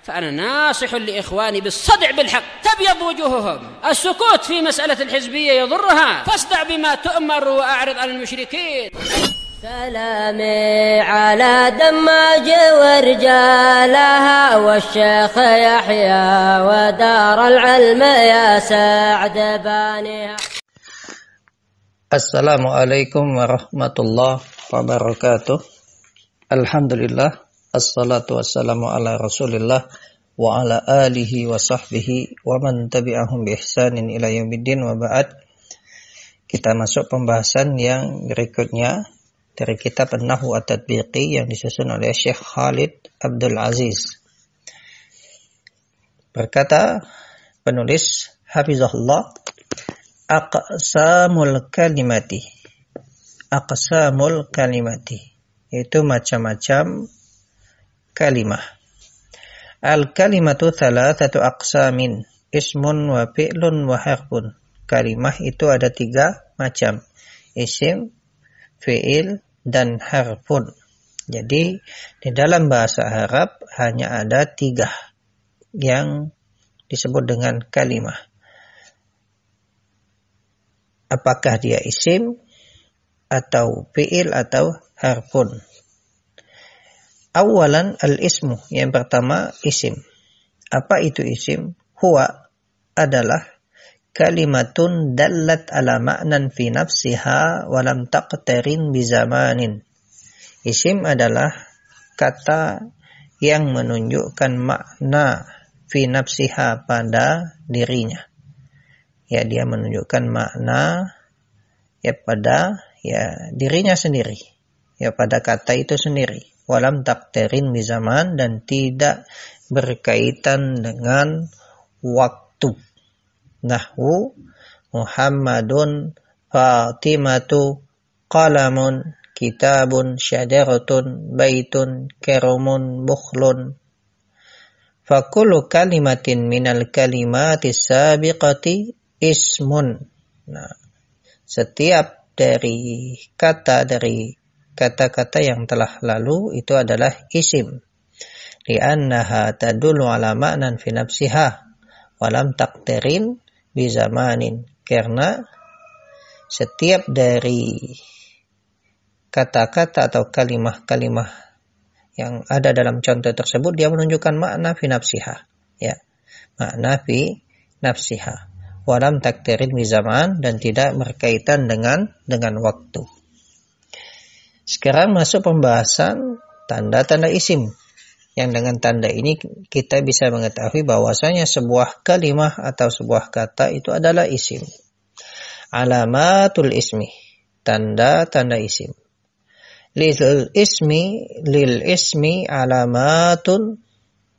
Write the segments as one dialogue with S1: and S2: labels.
S1: فأنا ناصح لإخواني بالصدع بالحق تبيض وجوههم. السكوت في مسألة الحزبية يضرها، فاصدع بما تؤمر وأعرض عن المشركين.
S2: سلامي على دماج ورجالها والشيخ يحيى ودار العلم يا سعد بانها.
S3: Assalamualaikum warahmatullahi wabarakatuh. Alhamdulillah, assalatu wassalamu ala rasulillah wa ala alihi wa sahbihi wa man tabi'ahum bi ihsanin ila yaumiddin wa ba'd. Kita masuk pembahasan yang berikutnya dari kitab An-Nahwu At-Tatbiqi yang disusun oleh Syekh Khalid Abdul Aziz. Berkata penulis hafizahullah, aqsamul kalimati itu macam-macam kalimah. Al-kalimatu thalathatu aqsamin, ismun wa fi'lun wa harfun. Kalimah itu ada 3 macam, isim, fi'il, dan harfun. Jadi di dalam bahasa Arab hanya ada 3 yang disebut dengan kalimah. Apakah dia isim atau fi'il atau harfun? Awalan al-ismu, yang pertama isim. Apa itu isim? Huwa adalah kalimatun dallat ala ma'nan fi nafsiha wa lam taqtarin bi zamanin. Isim adalah kata yang menunjukkan makna fi nafsiha pada dirinya. Ya, dia menunjukkan makna ya pada dirinya sendiri, ya pada kata itu sendiri. Walam taqtarin bi zaman, dan tidak berkaitan dengan waktu. Nahwu Muhammadun Fatimatu qalamun kitabun syajaratun baitun karamun bukhlun. Fakullu kalimatin minal kalimatis sabiqati ismun. Nah, setiap dari kata-kata yang telah lalu itu adalah isim. Li'annaha tadullu ala ma'nan fi nafsiha wa lam taqtarin bi zamanin. Karena setiap dari kata-kata atau kalimah-kalimah yang ada dalam contoh tersebut dia menunjukkan makna fi nafsiha, ya. Makna fi nafsiha. Walam taktirin bi zaman, dan tidak berkaitan dengan waktu. Sekarang masuk pembahasan tanda-tanda isim. Yang dengan tanda ini kita bisa mengetahui bahwasanya sebuah kalimah atau sebuah kata itu adalah isim. Alamatul ismi, tanda-tanda isim. Lil ismi alamatun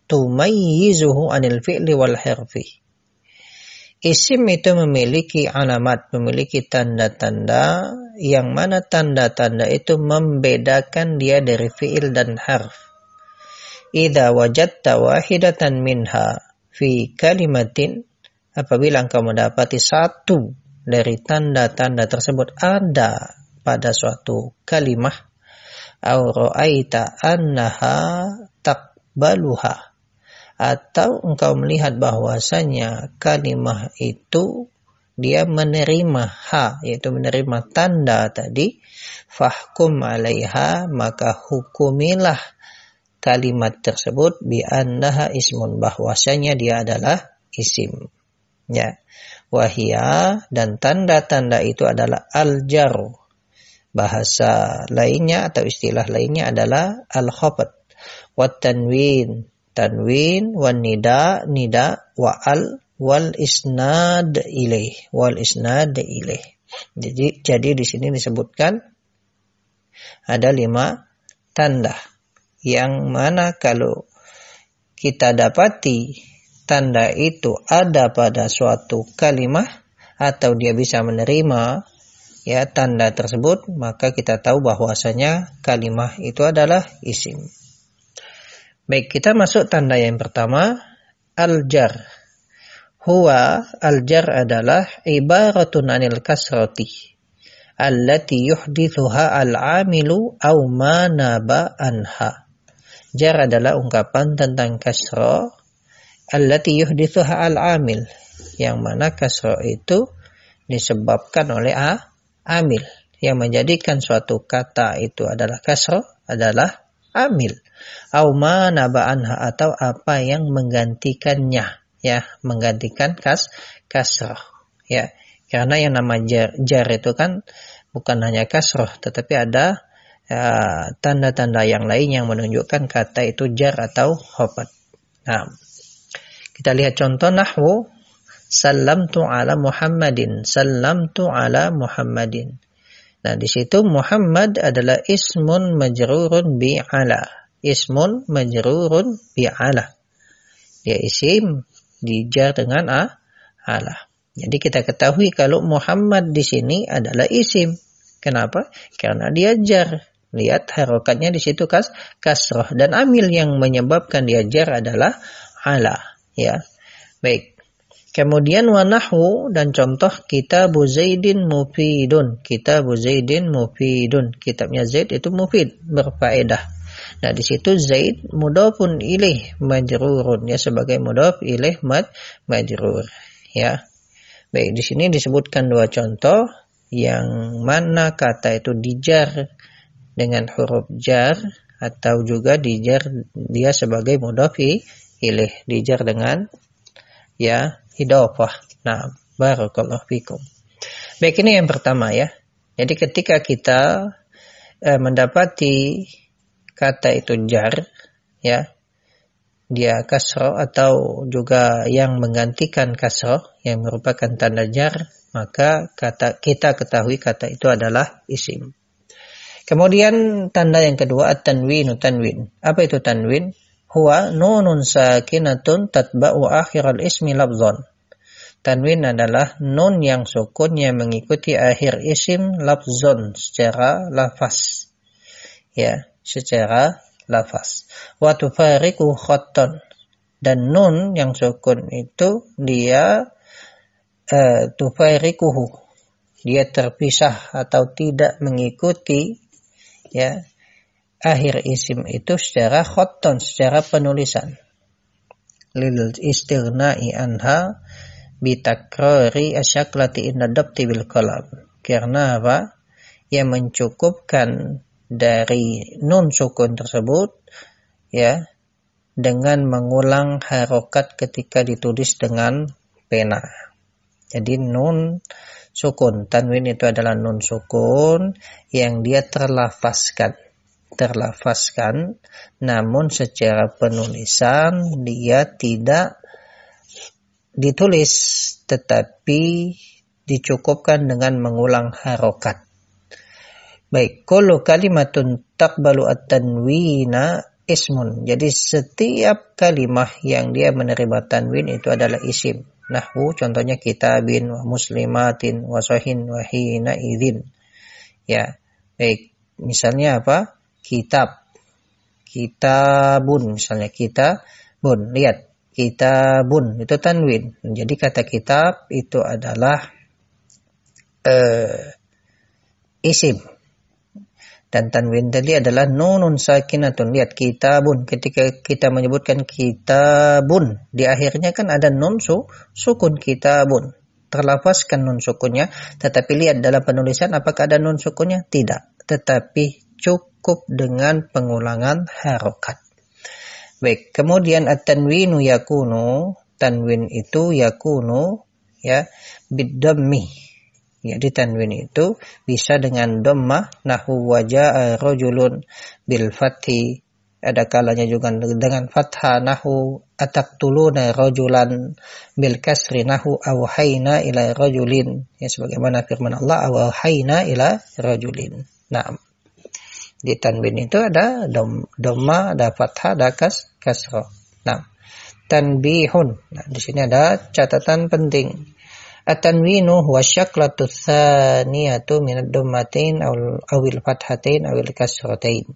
S3: tumayyizuhu anil fi'li wal harfi. Isim itu memiliki alamat, memiliki tanda-tanda, yang mana tanda-tanda itu membedakan dia dari fi'il dan harf. Idza wajadta wahidatan minha fi kalimatin, apabila engkau mendapati satu dari tanda-tanda tersebut ada pada suatu kalimah, aw ra'aita annaha taqbaluha, atau engkau melihat bahwasanya kalimah itu dia menerima yaitu menerima tanda tadi, fahkum 'alaiha, maka hukumilah kalimat tersebut bi annaha ismun, bahwasanya dia adalah isim. Ya, wahia, dan tanda-tanda itu adalah al-jar. Bahasa lainnya atau istilah lainnya adalah al-khafd, wa tanwin, wan nida, wa al, wal isnad ilaih. Jadi di sini disebutkan ada 5 tanda, yang mana kalau kita dapati tanda itu ada pada suatu kalimah atau dia bisa menerima ya tanda tersebut, maka kita tahu bahwasanya kalimah itu adalah isim. Baik, kita masuk tanda yang pertama, al-jar. Huwa, al-jar adalah ibaratun anil kasrati allati yuhdithuha al-amilu aw ma naba anha. Jar adalah ungkapan tentang kasra allati yuhdithuha al-amil, yang mana kasra itu disebabkan oleh amil. Yang menjadikan suatu kata itu adalah kasra adalah amil. Au ma naba anha, atau apa yang menggantikannya, ya, menggantikan kasrah, ya. Karena yang nama jar itu kan bukan hanya kasrah, tetapi ada tanda-tanda yang lain yang menunjukkan kata itu jar atau khafad. Nah, kita lihat contoh nahwu sallamtu ala Muhammadin. Sallamtu ala Muhammadin. Nah, di situ Muhammad adalah ismun majrurun bi ala. Ismun majrurun bi ala. Dia isim dijar dengan ala. Jadi kita ketahui kalau Muhammad di sini adalah isim. Kenapa? Karena dia jar. Lihat harokatnya di situ kasrah, dan amil yang menyebabkan dia jar adalah ala, ya. Baik. Kemudian wa nahwu, dan contoh kitabu Zaidin mufidun. Kitabu Zaidin mufidun. Kitabnya Zaid itu mufid, berfaedah. Nah, di situ Zaid mudhafun ilaih majrurun, ya, sebagai mudhaf ilaih majrur, ya. Baik, di sini disebutkan dua contoh yang mana kata itu dijar dengan huruf jar atau juga dijar dia sebagai mudhaf ilaih, dijar dengan, ya, idhofah. Nah, barakallahu fikum. Baik, ini yang pertama, ya. Jadi ketika kita mendapati kata itu jar, ya, dia kasroh atau juga yang menggantikan kasroh yang merupakan tanda jar, maka kita ketahui kata itu adalah isim. Kemudian tanda yang kedua at-tanwinu, tanwin. Apa itu tanwin? Huwa nunun sakinatun tatba'u akhiral ismi lafzon. Tanwin adalah nun yang sukun yang mengikuti akhir isim lafzon, secara lafaz, ya, secara lafaz. Wa tufariqu khattan, dan nun yang sukun itu dia tufariquhu, dia terpisah atau tidak mengikuti, ya, akhir isim itu secara khattan, secara penulisan. Lil istighna'i anha bitakrari asyaklati inna dabti bil qalam. Karena apa? Yang mencukupkan dari nun sukun tersebut, ya, dengan mengulang harokat ketika ditulis dengan pena. Jadi nun sukun, tanwin itu adalah nun sukun yang dia terlafazkan, namun secara penulisan dia tidak ditulis, tetapi dicukupkan dengan mengulang harokat. Baik, kullu kalimatun taqbalu at-tanwina ismun. Jadi setiap kalimah yang dia menerima tanwin itu adalah isim. Nahwu contohnya kitabin wa muslimatin wa sahin wa hina idzin. Ya. Baik, misalnya apa? Kitab. Kitabun, misalnya kitabun. Lihat, kitabun itu tanwin. Jadi kata kitab itu adalah isim. Dan tanwin tadi adalah nunun sakinatun. Lihat, kitabun. Ketika kita menyebutkan kitabun, di akhirnya kan ada nun sukun, kitabun. Terlafazkan nun sukunnya, tetapi lihat dalam penulisan apakah ada nun sukunnya? Tidak. Tetapi cukup dengan pengulangan harokat. Baik, kemudian at-tanwinu yakunu, tanwin itu yakunu, ya, bid-dhammi. Jadi tanwin itu bisa dengan dhammah, nahwu waja'a rajulun bil fathi, ada kalanya juga dengan fathah, nahwu ataqtuluna rajulan, bil kasri, nahwu awhayna ila rajulin, ya, sebagaimana firman Allah awhayna ila rajulin. Nah, di tanwin itu ada dhammah, ada fathah, ada kasrah. Nah, tanbihun. Nah, di sini ada catatan penting. At-tanwinu huwa syaklatu tsaniyatu min ad-dhammatain awil fathatain awil kasratain.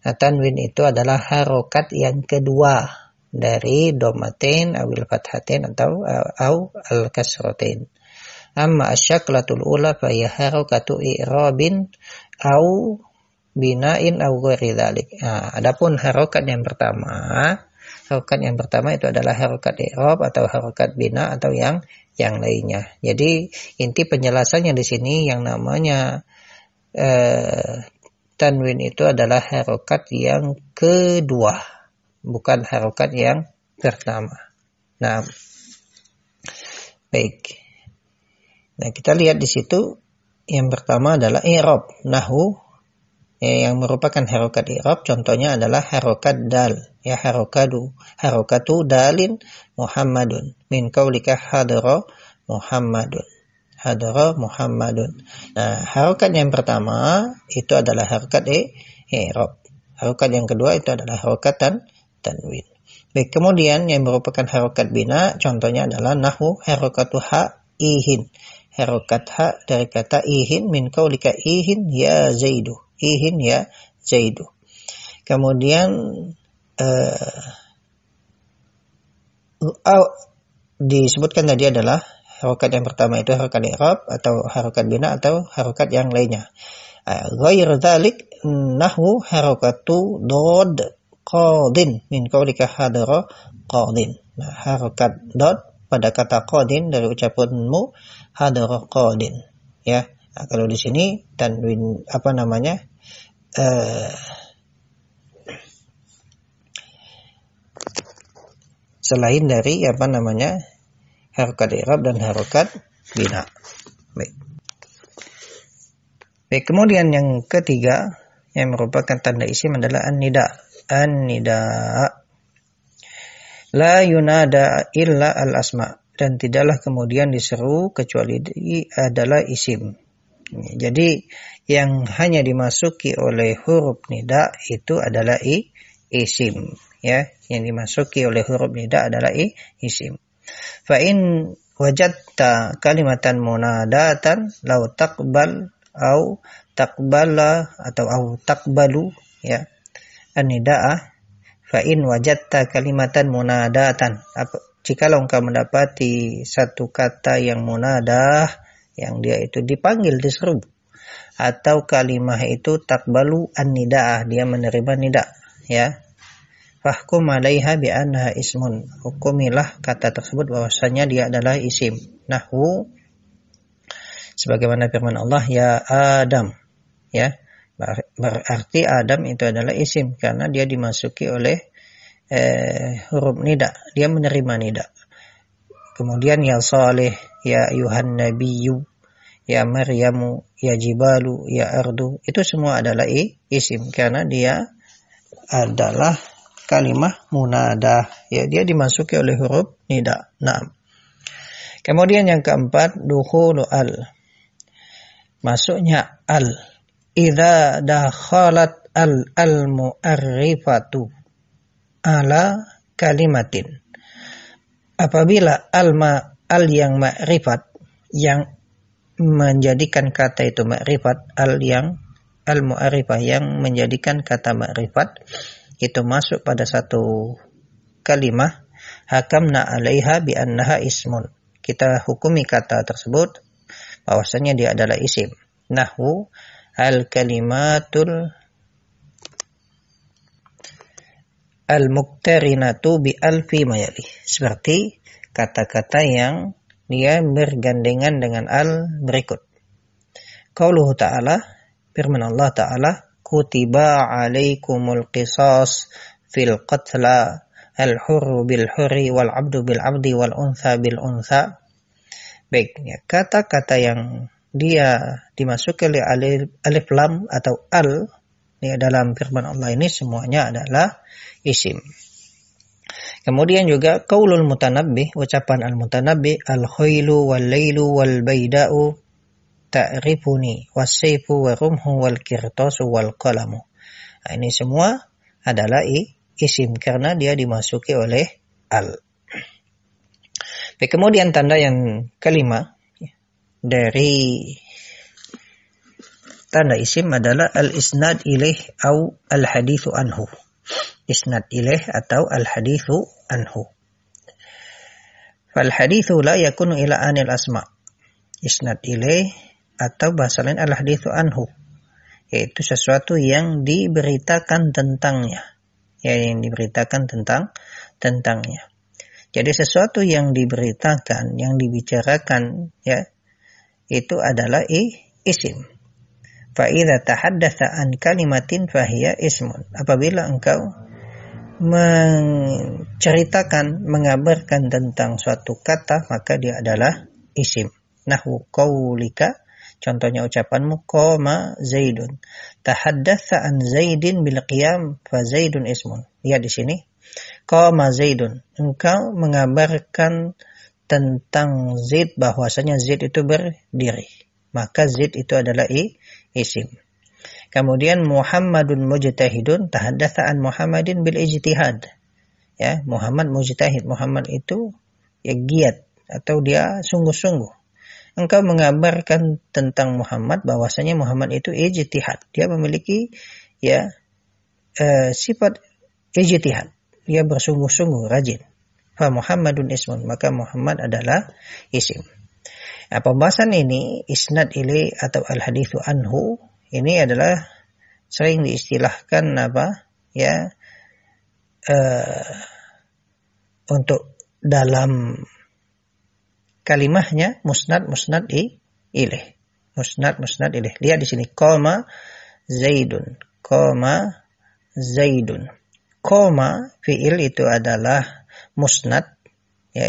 S3: At-tanwin itu adalah harokat yang kedua dari dhammatain awil fathatain atau al-kasratain. Amma asyaklatul ula fa hiya harakatu i'rabin au bina'in aw ghairi dzalik. Nah, adapun harokat yang pertama itu adalah harokat i'rab atau harokat bina atau yang lainnya. Jadi inti penjelasannya di sini yang namanya tanwin itu adalah harokat yang kedua, bukan harokat yang pertama. Nah, baik. Nah, kita lihat di situ yang pertama adalah i'rab nahwu yang merupakan harokat i'rab. Contohnya adalah harokat dal, ya harokatu dalin Muhammadun min qaulika hadara Muhammadun. Nah, harokat yang pertama itu adalah harokat i'rab. Harokat yang kedua itu adalah harokat tanwin. Baik, kemudian yang merupakan harokat bina contohnya adalah nahwu harokatu ha ihin. Harokat ha dari kata ihin min qaulika ihin ya zaidu. Ihin ya zaidu. Kemudian disebutkan tadi adalah harokat yang pertama itu harokat i'rab atau harokat bina atau harokat yang lainnya. Ghair dzalik nahwu harokatu dod qadin min qaulika hadara qadin. Nah, harokat dod pada kata qadin dari ucapanmu hadara qadin, ya. Nah, kalau di sini tanwin selain dari harokat i'rab dan harokat bina. Baik, kemudian yang ketiga yang merupakan tanda isim adalah an-nida. La yunada illa al-asma, dan tidaklah kemudian diseru kecuali adalah isim. Jadi yang hanya dimasuki oleh huruf nida itu adalah isim, ya. Yang dimasuki oleh huruf nida adalah isim. Fa in wajadta kalimatan munadatan law taqbal au taqbala atau au taqbalu, ya, an-nidaah. Fa in wajadta kalimatan munadatan, jikalau engkau mendapati satu kata yang munadah, yang dia itu dipanggil, diseru, atau kalimah itu taqbalu an-nidaah, dia menerima nida, ya, fahkum 'alaiha bi annaha ismun, hukumilah kata tersebut bahwasanya dia adalah isim. Nahwu sebagaimana firman Allah, ya Adam, ya, berarti Adam itu adalah isim karena dia dimasuki oleh huruf nida, dia menerima nida. Kemudian ya Saleh, ya Yuhan Nabiyyu, ya Maryamu, ya Jibalu, ya Ardu, itu semua adalah isim karena dia adalah kalimah munadah, ya, dia dimasuki oleh huruf nida. Nah, kemudian yang keempat, dukhulu al, masuknya al. Idza dakhalat al-mu'arrifatu ala kalimatin, apabila al yang ma'rifat, yang menjadikan kata itu ma'rifat, al-mu'arrifah yang menjadikan kata ma'rifat itu masuk pada satu kalimah, hakamna 'alaiha bi annaha ismun, kita hukumi kata tersebut bahwasanya dia adalah isim. Nahwu al-kalimatul al-muqtarinatu bi alfi mayali, seperti kata-kata yang dia bergandengan dengan al berikut. Qauluhu ta'ala, firman Allah Ta'ala, kutiba alaikumul qisas fil qatla al-hurru bil hurri wal abdu bil abdi wal untha bil untha. Baik, ya, kata-kata yang dia dimasuki oleh alif lam atau al, ya, dalam firman Allah ini semuanya adalah isim. Kemudian juga qaulul mutanabbih, ucapan al-mutanabbih, al-khailu wal lailu wal baida'u ta'rifuni was-sayfu wa rumhu wal qirtasu wal qalamu. Nah, ini semua adalah isim karena dia dimasuki oleh al. Kemudian tanda yang kelima dari tanda isim adalah al-isnad ilaih au al-hadithu anhu. Isnad ilaih atau al-hadithu anhu. Fal hadithu la yakunu ila anil asma. Isnad ilaih atau bahasa lain al-hadithu anhu, yaitu sesuatu yang diberitakan tentangnya, ya, yang diberitakan tentangnya. Jadi sesuatu yang diberitakan, yang dibicarakan, ya, itu adalah isim. Fa idza tahaddatsa an kalimatin fahiya ismun. Apabila engkau menceritakan, mengabarkan tentang suatu kata, maka dia adalah isim. Nahwu qaulika, contohnya ucapanmu, qama Zaidun. Tahaddatsa an Zaidin bil qiyam fa Zaidun ismun. Lihat di sini. Qama Zaidun. Engkau mengabarkan tentang Zaid, bahwasanya Zaid itu berdiri. Maka Zaid itu adalah isim. Kemudian Muhammadun mujtahidun, tahaddatsa an Muhammadin bil ijtihad. Ya, Muhammad mujtahid. Muhammad itu ya giat atau dia sungguh-sungguh. Engkau mengabarkan tentang Muhammad bahwasanya Muhammad itu ijtihad. Dia memiliki ya sifat ijtihad. Dia bersungguh-sungguh, rajin. Fa Muhammadun ismun, maka Muhammad adalah isim. Nah, pembahasan ini isnad ilai atau al-haditsu anhu, ini adalah sering diistilahkan apa? Ya, untuk dalam kalimahnya musnad ilaih. Musnad ilaih. Lihat di sini, qama Zaidun. Qama Zaidun. Qama fiil itu adalah musnad, ya,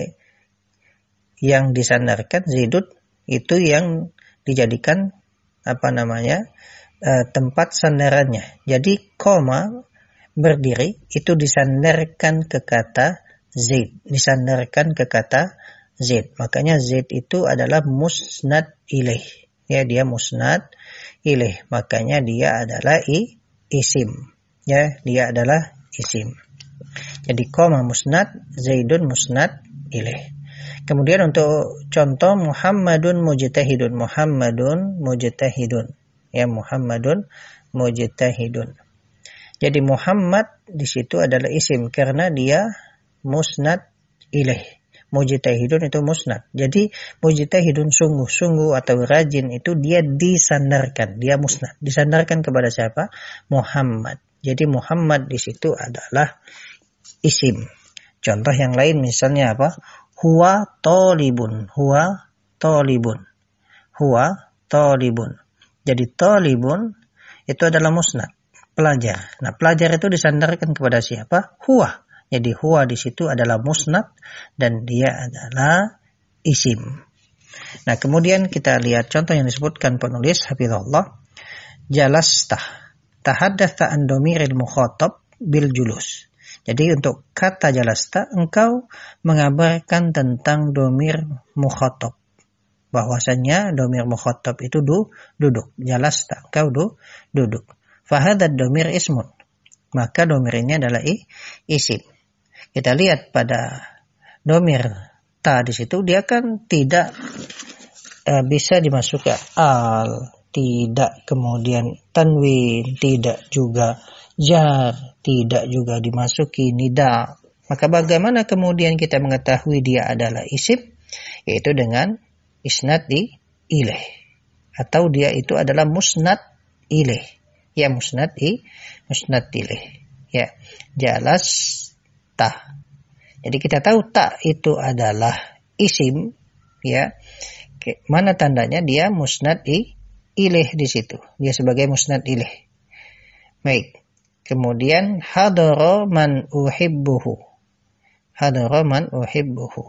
S3: yang disandarkan. Zaidun itu yang dijadikan tempat sandarannya. Jadi qama berdiri itu disandarkan ke kata Zaid, disandarkan ke kata Zaid. Makanya Zaid itu adalah musnad ilaih. Ya, dia musnad ilaih. Makanya dia adalah isim. Ya, dia adalah isim. Jadi qama musnad, Zaidun musnad ilaih. Kemudian untuk contoh Muhammadun mujtahidun. Muhammadun mujtahidun. Ya, Muhammadun mujtahidun. Jadi Muhammad di situ adalah isim karena dia musnad ilaih. Mujtahidun itu musnad. Jadi mujtahidun sungguh-sungguh atau rajin itu dia disandarkan, dia musnad. Disandarkan kepada siapa? Muhammad. Jadi Muhammad di situ adalah isim. Contoh yang lain misalnya apa? Huwa talibun. Huwa talibun. Huwa talibun. Jadi talibun itu adalah musnad, pelajar. Nah, pelajar itu disandarkan kepada siapa? Huwa. Jadi huwa di situ adalah musnad dan dia adalah isim. Nah, kemudian kita lihat contoh yang disebutkan penulis hafizahullah. Jalastah. Tahaddatsa an dhamiril mukhatab bil julus. Jadi untuk kata jalasta, engkau mengabarkan tentang dhamir mukhatab. Bahwasanya dhamir mukhatab itu duduk. Jalasta, engkau duduk. Fahadad dhamir ismun. Maka dhamir ini adalah isim. Kita lihat pada dhamir ta di situ, dia kan tidak bisa dimasukkan al, tidak kemudian tanwin, tidak juga jar, tidak juga dimasuki nida. Maka bagaimana kemudian kita mengetahui dia adalah isim? Yaitu dengan isnad ilaih. Atau dia itu adalah musnad ilaih. Ya, musnad ilaih. Ya, jalas ta. Jadi kita tahu ta itu adalah isim, ya. Mana tandanya? Dia musnad ilaih di situ. Dia sebagai musnad ilaih. Baik. Kemudian hadara man uhibbuhu. Hadara man uhibbuhu.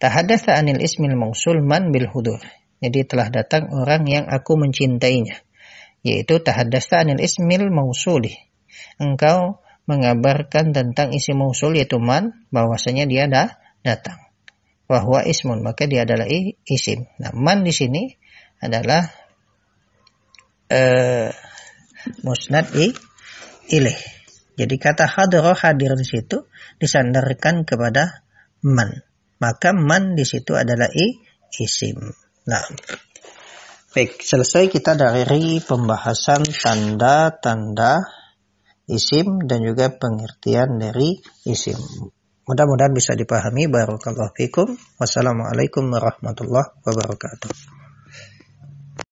S3: Tahaddatsa anil ismil mausul man bil hudur. Jadi telah datang orang yang aku mencintainya. Yaitu tahaddatsa anil ismil mausuli. Engkau mengabarkan tentang isim mausul yaitu man, bahwasanya dia datang. Bahwa ismun, maka dia adalah isim. Nah, man di sini adalah musnad ilaih. Jadi kata hadara, hadir di situ disandarkan kepada man. Maka man di situ adalah isim. Nah, baik, selesai kita dari pembahasan tanda-tanda isim dan juga pengertian dari isim. Mudah-mudahan bisa dipahami. Barakallahu fikum. Wassalamualaikum warahmatullahi wabarakatuh.